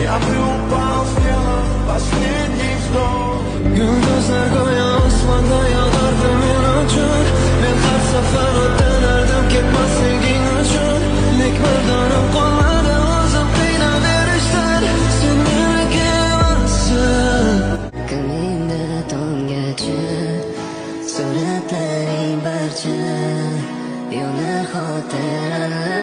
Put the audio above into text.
Я упал смело, последний вздох. Yulduzlar go'yo osmonda yog'ardi men uchun. Men har safar o'tganardim ketmasliging uchun. Nek mardonim qolmadi o'zim qiynaverishdan. Sen meniki emassan. Ko'nglimda tomgacha suratlaring barcha yonar xotiralar.